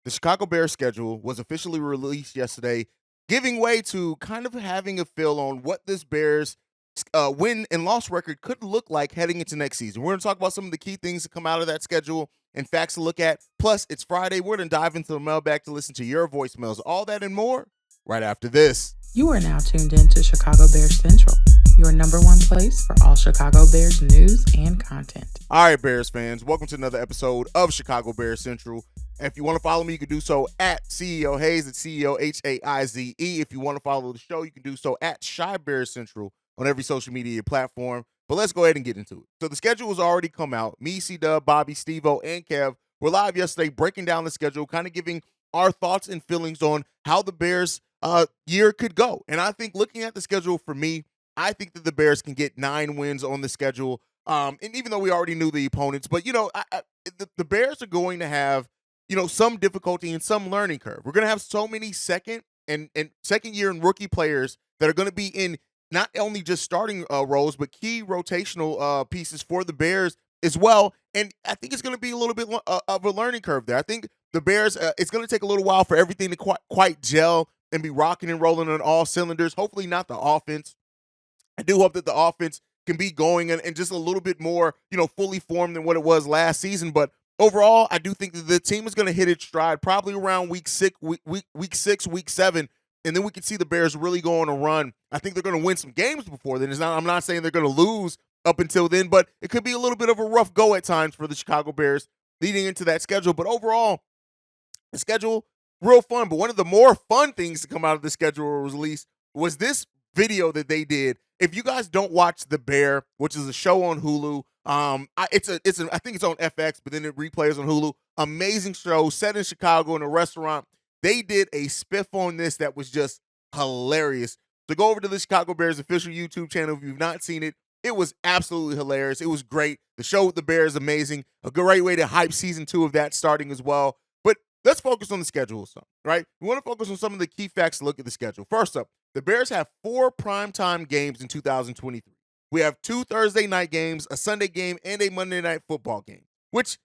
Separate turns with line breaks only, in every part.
The Chicago Bears schedule was officially released yesterday, giving way to kind of having a feel on what this Bears win and loss record could look like heading into next season. We're going to talk about some of the key things that come out of that schedule and facts to look at. Plus, it's Friday. We're going to dive into the mailbag to listen to your voicemails. All that and more right after this.
You are now tuned in to Chicago Bears Central, your number one place for all Chicago Bears news and content.
All right, Bears fans, welcome to another episode of Chicago Bears Central. And if you want to follow me, you can do so at CEO Hayes, at CEO Haize. If you want to follow the show, you can do so at Shy Bears Central on every social media platform. But let's go ahead and get into it. So the schedule has already come out. Me, C-Dub, Bobby, Steve-O, and Kev were live yesterday breaking down the schedule, kind of giving our thoughts and feelings on how the Bears year could go. And I think looking at the schedule for me, I think that the Bears can get 9 wins on the schedule. And even though we already knew the opponents, but, the Bears are going to have, some difficulty and some learning curve. We're going to have so many second year and rookie players that are going to be in not only just starting roles, but key rotational pieces for the Bears as well. And I think it's going to be a little bit of a learning curve there. I think the Bears, it's going to take a little while for everything to quite gel and be rocking and rolling on all cylinders. Hopefully not the offense. I do hope that the offense can be going and just a little bit more, fully formed than what it was last season. But overall, I do think that the team is going to hit its stride probably around week 6, week 7, and then we can see the Bears really go on a run. I think they're going to win some games before then. I'm not saying they're going to lose up until then, but it could be a little bit of a rough go at times for the Chicago Bears leading into that schedule. But overall, the schedule, real fun. But one of the more fun things to come out of the schedule release was this video that they did. If you guys don't watch The Bear, which is a show on Hulu, I think it's on FX, but then it replays on Hulu. Amazing show set in Chicago in a restaurant. They did a spiff on this that was just hilarious. So go over to the Chicago Bears official YouTube channel if you've not seen it. It was absolutely hilarious. It was great. The show with the Bears, amazing. A great way to hype season 2 of that starting as well. But let's focus on the schedule, right? We want to focus on some of the key facts to look at the schedule. First up, the Bears have 4 primetime games in 2023. We have 2 Thursday night games, a Sunday game, and a Monday night football game, which,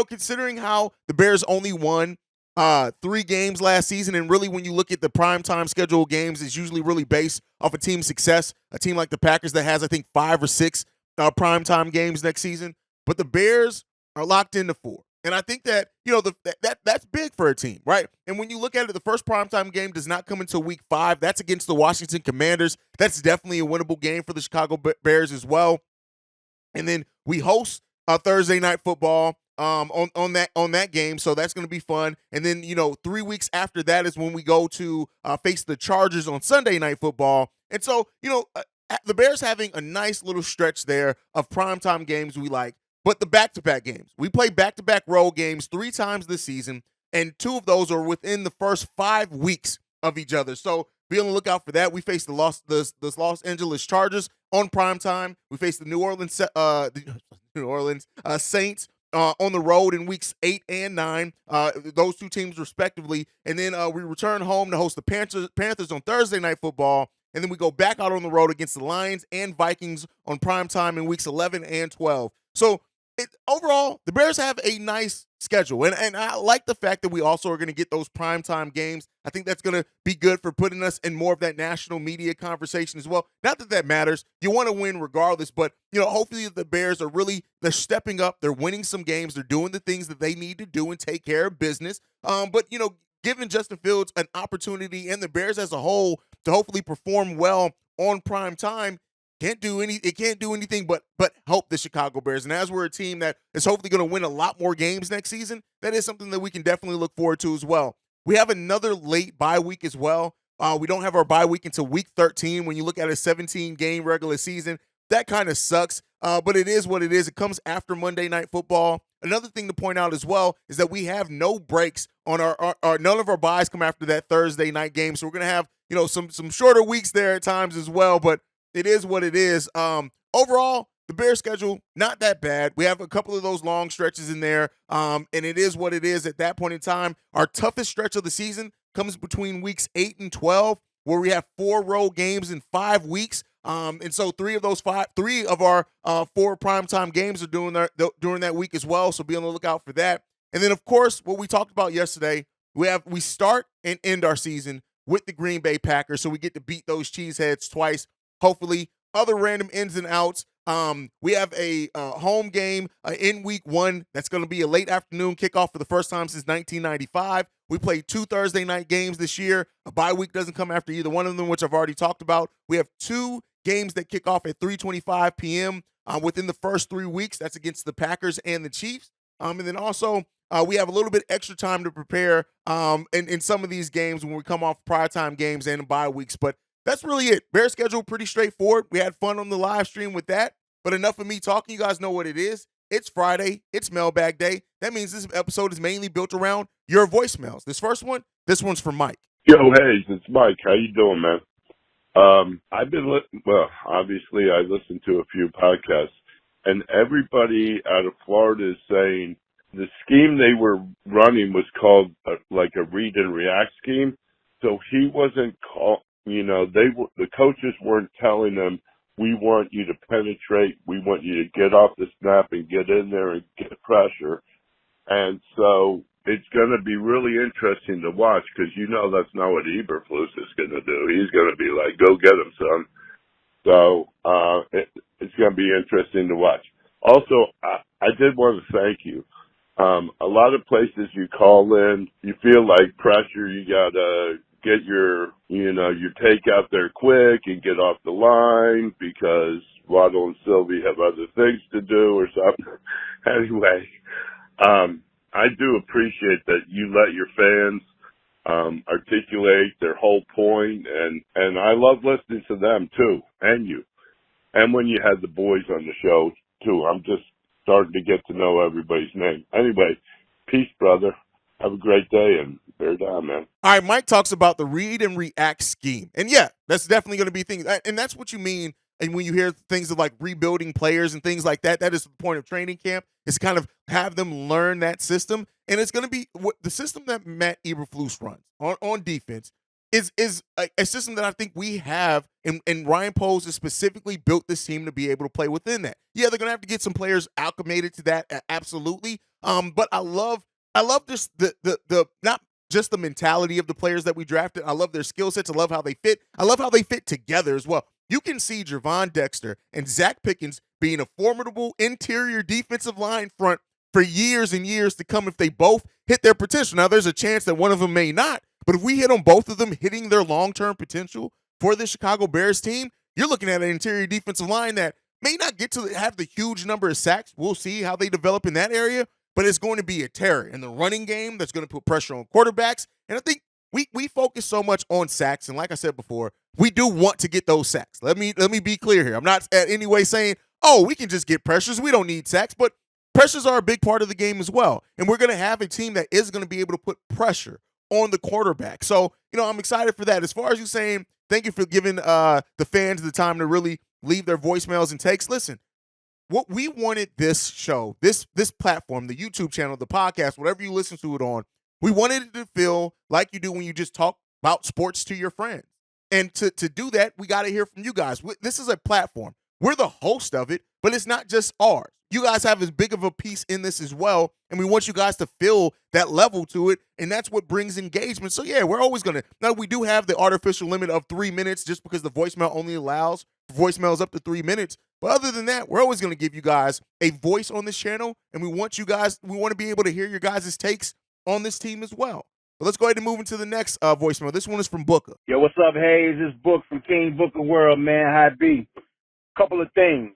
considering how the Bears only won 3 games last season, and really when you look at the primetime schedule games, it's usually really based off a team's success. A team like the Packers that has, I think, 5 or 6 primetime games next season. But the Bears are locked into 4. And I think that, that's big for a team, right? And when you look at it, the first primetime game does not come until week 5. That's against the Washington Commanders. That's definitely a winnable game for the Chicago Bears as well. And then we host Thursday night football on that game, so that's going to be fun. And then, 3 weeks after that is when we go to face the Chargers on Sunday night football. And so, the Bears having a nice little stretch there of primetime games we like. But the back-to-back games, we play back-to-back road games 3 times this season, and 2 of those are within the first 5 weeks of each other. So be on the lookout for that. We face the Los Angeles Chargers on primetime. We face the New Orleans Saints on the road in weeks 8 and 9. Those 2 teams respectively, and then we return home to host the Panthers on Thursday night football. And then we go back out on the road against the Lions and Vikings on primetime in weeks 11 and 12. So overall, the Bears have a nice schedule. And I like the fact that we also are going to get those primetime games. I think that's going to be good for putting us in more of that national media conversation as well. Not that that matters. You want to win regardless. But, hopefully the Bears are they're stepping up. They're winning some games. They're doing the things that they need to do and take care of business. But, giving Justin Fields an opportunity and the Bears as a whole to hopefully perform well on prime time can't do anything but help the Chicago Bears. And as we're a team that is hopefully going to win a lot more games next season, that is something that we can definitely look forward to as well. We have another late bye week as well. We don't have our bye week until week 13. When you look at a 17-game regular season, that kind of sucks. But it is what it is. It comes after Monday Night Football. Another thing to point out as well is that we have no breaks on our none of our byes come after that Thursday night game. So we're going to have, some shorter weeks there at times as well. But it is what it is. Overall, the Bears schedule, not that bad. We have a couple of those long stretches in there, and it is what it is at that point in time. Our toughest stretch of the season comes between weeks 8 and 12, where we have 4 road games in 5 weeks. And so 3 of our 4 primetime games are during that week as well. So be on the lookout for that. And then, of course, what we talked about yesterday, We start and end our season with the Green Bay Packers, so we get to beat those cheeseheads twice. Hopefully, other random ins and outs. We have a home game in week 1 that's going to be a late afternoon kickoff for the first time since 1995. We played 2 Thursday night games this year. A bye week doesn't come after either one of them, which I've already talked about. We have 2 games that kick off at 3:25 p.m. Within the first 3 weeks. That's against the Packers and the Chiefs. And then also we have a little bit extra time to prepare in some of these games when we come off primetime games and bye weeks. But that's really it. Bears schedule pretty straightforward. We had fun on the live stream with that. But enough of me talking. You guys know what it is. It's Friday. It's Mailbag Day. That means this episode is mainly built around your voicemails. This one's from Mike.
Yo, Hayes, it's Mike. How you doing, man? I've been obviously I listened to a few podcasts, and everybody out of Florida is saying the scheme they were running was called like a read and react scheme. So he wasn't the coaches weren't telling them, we want you to penetrate, we want you to get off the snap and get in there and get pressure. And so it's going to be really interesting to watch because that's not what Eberflus is going to do. He's going to be like, go get him, son. So it's going to be interesting to watch. Also, I did want to thank you. A lot of places you call in, you feel like pressure. You got to get your take out there quick and get off the line because Waddle and Sylvie have other things to do or something. Anyway, I do appreciate that you let your fans articulate their whole point, and I love listening to them too, and you. And when you had the boys on the show too, I'm just starting to get to know everybody's name. Anyway, peace, brother. Have a great day, and bear down, man.
All right, Mike talks about the read and react scheme. And yeah, that's definitely going to be things. And that's what you mean. And when you hear things of like rebuilding players and things like that, that is the point of training camp, is kind of have them learn that system. And it's going to be the system that Matt Eberflus runs on defense is a system that I think we have, and Ryan Poles has specifically built this team to be able to play within that. Yeah, they're going to have to get some players acclimated to that, absolutely. But I love this the not just the mentality of the players that we drafted. I love their skill sets. I love how they fit. I love how they fit together as well. You can see Javon Dexter and Zach Pickens being a formidable interior defensive line front for years and years to come if they both hit their potential. Now, there's a chance that one of them may not, but if we hit on both of them hitting their long-term potential for the Chicago Bears team, you're looking at an interior defensive line that may not get to have the huge number of sacks. We'll see how they develop in that area, but it's going to be a terror in the running game that's going to put pressure on quarterbacks. And I think we focus so much on sacks, and like I said before, we do want to get those sacks. Let me be clear here. I'm not in any way saying, oh, we can just get pressures. We don't need sacks, but pressures are a big part of the game as well. And we're going to have a team that is going to be able to put pressure on the quarterback. So, I'm excited for that. As far as you saying, thank you for giving the fans the time to really leave their voicemails and takes. Listen, what we wanted this show, this platform, the YouTube channel, the podcast, whatever you listen to it on, we wanted it to feel like you do when you just talk about sports to your friends. And to do that, we got to hear from you guys. This is a platform. We're the host of it, but it's not just ours. You guys have as big of a piece in this as well, and we want you guys to feel that level to it, and that's what brings engagement. So, yeah, we're always going to – now, we do have the artificial limit of 3 minutes just because the voicemail only allows voicemails up to 3 minutes. But other than that, we're always going to give you guys a voice on this channel, and we want to be able to hear your guys' takes on this team as well. But let's go ahead and move into the next voicemail. This one is from Booker.
Yo, what's up, Hayes? This is Book from King Booker World, man. How it be? Couple of things.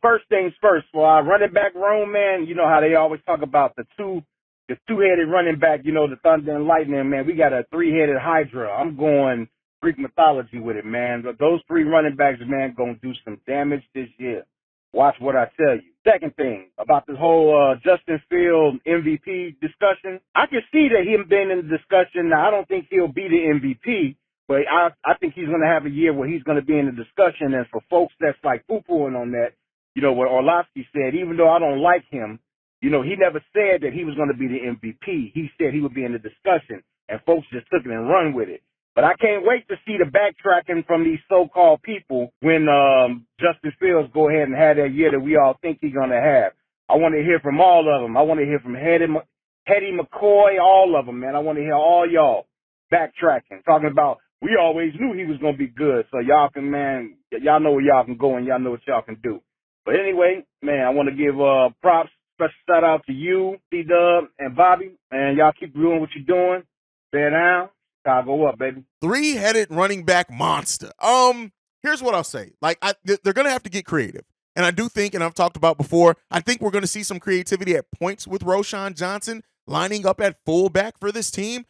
First things first, for our running back room, man, you know how they always talk about the two-headed running back, the Thunder and Lightning, man. We got a 3-headed Hydra. I'm going Greek mythology with it, man. But those 3 running backs, man, going to do some damage this year. Watch what I tell you. Second thing, about this whole Justin Fields MVP discussion, I can see that him being in the discussion. Now, I don't think he'll be the MVP, but I think he's going to have a year where he's going to be in the discussion. And for folks that's like poo-pooing on that, what Orlovsky said, even though I don't like him, he never said that he was going to be the MVP. He said he would be in the discussion, and folks just took it and run with it. But I can't wait to see the backtracking from these so-called people when Justin Fields go ahead and have that year that we all think he's going to have. I want to hear from all of them. I want to hear from head Hetty McCoy, all of them, man. I want to hear all y'all backtracking, talking about we always knew he was going to be good. So y'all can, man, y'all know where y'all can go and y'all know what y'all can do. But anyway, man, I want to give props, special shout out to you, C-Dub, and Bobby. And y'all keep doing what you're doing. Bear down. Chicago up, baby.
Three-headed running back monster. Here's what I'll say. Like, they're going to have to get creative. And I do think, and I've talked about before, I think we're going to see some creativity at points with Roschon Johnson lining up at fullback for this team.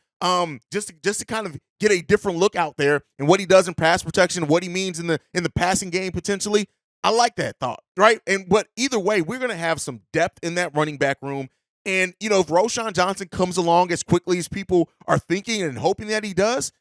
Just to kind of get a different look out there and what he does in pass protection, what he means in the passing game potentially. I like that thought, right? But either way, we're going to have some depth in that running back room. And, you know, if Roschon Johnson comes along as quickly as people are thinking and hoping that he does,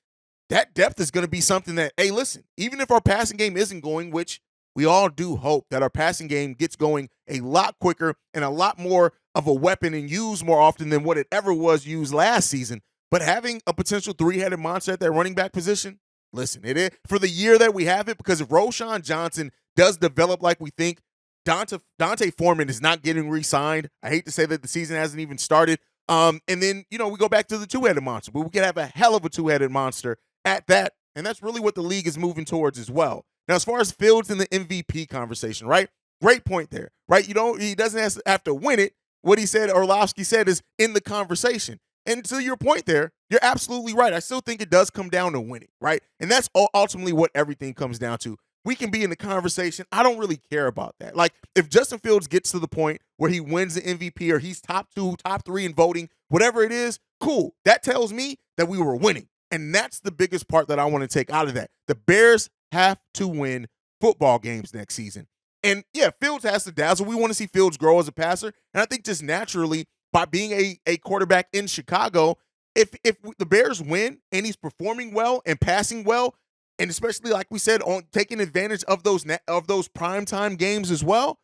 that depth is going to be something that, hey, listen, even if our passing game isn't going, which we all do hope that our passing game gets going a lot quicker and a lot more of a weapon and used more often than what it ever was used last season. But having a potential three-headed monster at that running back position, listen, it is for the year that we have it, because if Roschon Johnson does develop like we think, Dante Foreman is not getting re-signed. I hate to say that the season hasn't even started. And then, you know, we go back to the two-headed monster, but we could have a hell of a two-headed monster at that, and that's really what the league is moving towards as well. Now, as far as Fields in the MVP conversation, right? Great point there, right? He doesn't have to win it. What he said, Orlovsky said, is in the conversation. And to your point there, you're absolutely right. I still think it does come down to winning, right? And that's ultimately what everything comes down to. We can be in the conversation. I don't really care about that. Like, if Justin Fields gets to the point where he wins the MVP or he's top 2, top 3 in voting, whatever it is, cool. That tells me that we were winning. And that's the biggest part that I want to take out of that. The Bears have to win football games next season. And yeah, Fields has to dazzle. We want to see Fields grow as a passer. And I think just naturally, by being a quarterback in Chicago, if the Bears win and he's performing well and passing well, and especially like we said, on taking advantage of those primetime games as well,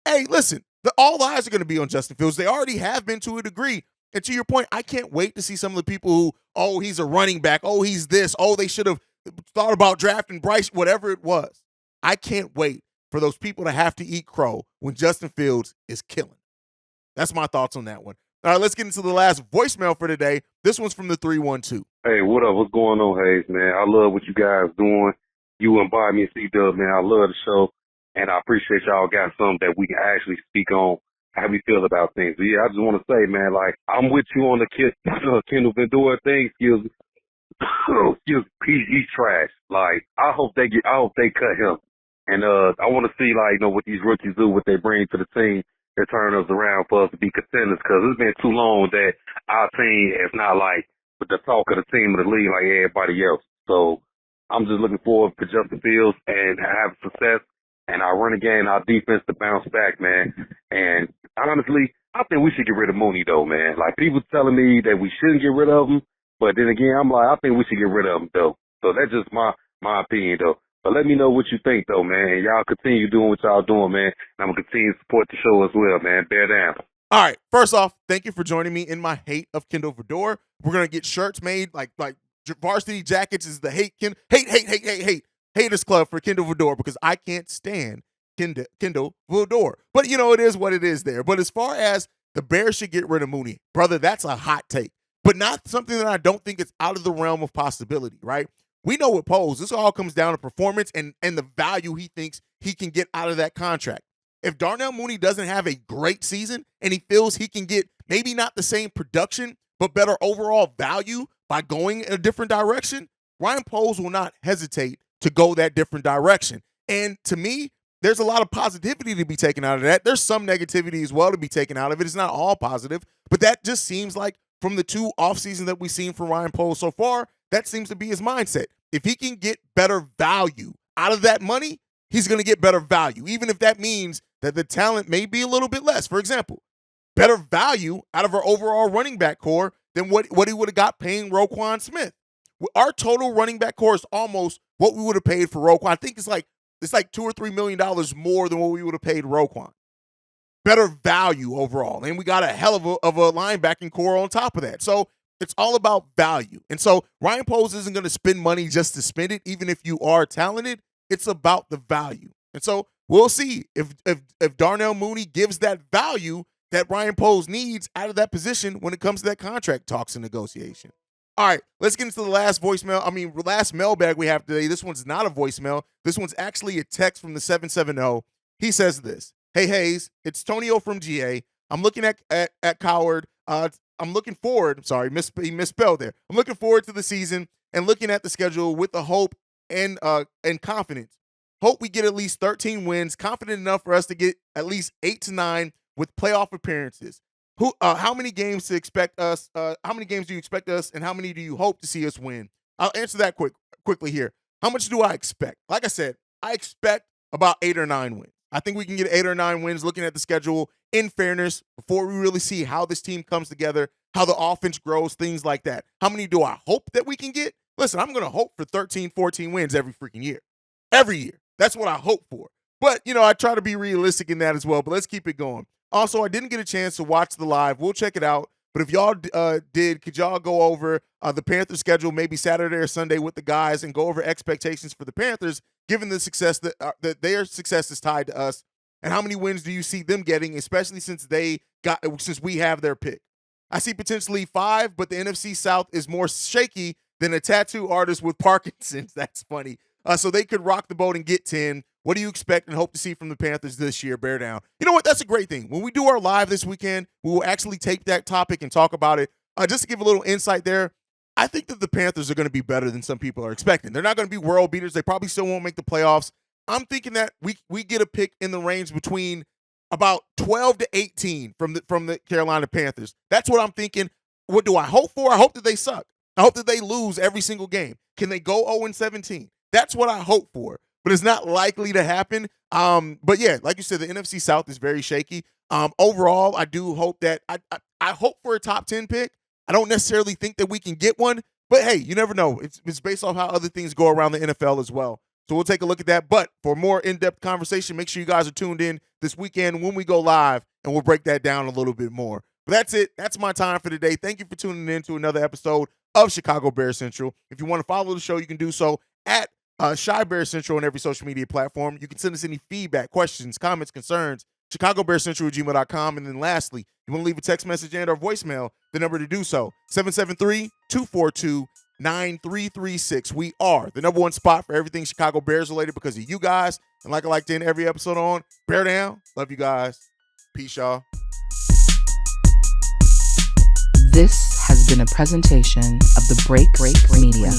hey, listen, all eyes are going to be on Justin Fields. They already have been to a degree. And to your point, I can't wait to see some of the people who, oh, he's a running back, oh, he's this, oh, they should have thought about drafting Bryce, whatever it was. I can't wait for those people to have to eat crow when Justin Fields is killing. That's my thoughts on that one. All right, let's get into the last voicemail for today. This one's from the 312.
Hey, what up? What's going on, Hayes, man? I love what you guys doing. You and Bobby and C-Dub, man. I love the show, and I appreciate y'all got something that we can actually speak on how we feel about things. But yeah, I just want to say, man, like, I'm with you on the Kendall Vendora thing. Excuse me. He's trash. Like, I hope they cut him. And I want to see, like, you know, what these rookies do, what they bring to the team. They turn us around for us to be contenders, because it's been too long that our team is not like with the talk of the team of the league like everybody else. So I'm just looking forward to Justin Fields and have success, and our running game, our defense to bounce back, man. And honestly, I think we should get rid of Mooney, though, man. Like, people telling me that we shouldn't get rid of him, but then again, I'm like, I think we should get rid of him, though. So that's just my opinion, though. But let me know what you think, though, man. And y'all continue doing what y'all doing, man. And I'm going to continue to support the show as well, man. Bear down.
All right. First off, thank you for joining me in my hate of Kendall Verdore. We're going to get shirts made like Varsity Jackets is the haters club for Kendall Verdore, because I can't stand Kendall Verdore. But, you know, it is what it is there. But as far as the Bears should get rid of Mooney, brother, that's a hot take. But not something that I don't think is out of the realm of possibility, right? We know what Poles. This all comes down to performance and the value he thinks he can get out of that contract. If Darnell Mooney doesn't have a great season and he feels he can get maybe not the same production, but better overall value by going in a different direction, Ryan Poles will not hesitate to go that different direction. And to me, there's a lot of positivity to be taken out of that. There's some negativity as well to be taken out of it. It's not all positive, but that just seems like from the 2 offseasons that we've seen from Ryan Poles so far, that seems to be his mindset. If he can get better value out of that money, he's going to get better value, even if that means that the talent may be a little bit less. For example, better value out of our overall running back core than what he would have got paying Roquan Smith. Our total running back core is almost what we would have paid for Roquan. I think it's like $2 or $3 million more than what we would have paid Roquan. Better value overall. And we got a hell of a linebacking core on top of that. So it's all about value. And so Ryan Poles isn't going to spend money just to spend it, even if you are talented. It's about the value. And so we'll see if Darnell Mooney gives that value, that Ryan Poles needs out of that position when it comes to that contract talks and negotiation. All right, let's get into the last mailbag we have today. This one's not a voicemail. This one's actually a text from the 770. He says this. Hey, Hayes, it's Tonio from GA. I'm looking at Coward. I'm looking forward. Sorry, he misspelled there. I'm looking forward to the season and looking at the schedule with the hope and confidence. Hope we get at least 13 wins, confident enough for us to get at least 8 to 9 with playoff appearances. How many games to expect us? How many games do you expect us, and how many do you hope to see us win? I'll answer that quickly here. How much do I expect? Like I said, I expect about 8 or 9 wins. I think we can get 8 or 9 wins looking at the schedule in fairness before we really see how this team comes together, how the offense grows, things like that. How many do I hope that we can get? Listen, I'm going to hope for 13, 14 wins every freaking year. Every year. That's what I hope for. But, I try to be realistic in that as well. But let's keep it going. Also, I didn't get a chance to watch the live. We'll check it out. But if y'all did, could y'all go over the Panthers schedule maybe Saturday or Sunday with the guys and go over expectations for the Panthers, given the success that their success is tied to us? And how many wins do you see them getting, especially since we have their pick? I see potentially 5, but the NFC South is more shaky than a tattoo artist with Parkinson's. That's funny. So they could rock the boat and get 10. What do you expect and hope to see from the Panthers this year? Bear down. You know what? That's a great thing. When we do our live this weekend, we will actually take that topic and talk about it. Just to give a little insight there, I think that the Panthers are going to be better than some people are expecting. They're not going to be world beaters. They probably still won't make the playoffs. I'm thinking that we get a pick in the range between about 12 to 18 from the Carolina Panthers. That's what I'm thinking. What do I hope for? I hope that they suck. I hope that they lose every single game. Can they go 0-17? That's what I hope for. But it's not likely to happen. But yeah, like you said, the NFC South is very shaky. Overall, I do hope that I hope for a top 10 pick. I don't necessarily think that we can get one, but hey, you never know. It's based off how other things go around the NFL as well. So we'll take a look at that. But for more in-depth conversation, make sure you guys are tuned in this weekend when we go live, and we'll break that down a little bit more. But that's it. That's my time for today. Thank you for tuning in to another episode of Chicago Bears Central. If you want to follow the show, you can do so at Shy Bear Central on every social media platform. You can send us any feedback, questions, comments, concerns, ChicagoBearCentral@gmail.com. And then lastly, you want to leave a text message and or voicemail, the number to do so, 773-242-9336. We are the number one spot for everything Chicago Bears related because of you guys. And like I like to end every episode on, bear down. Love you guys. Peace, y'all.
This has been a presentation of the Break Media.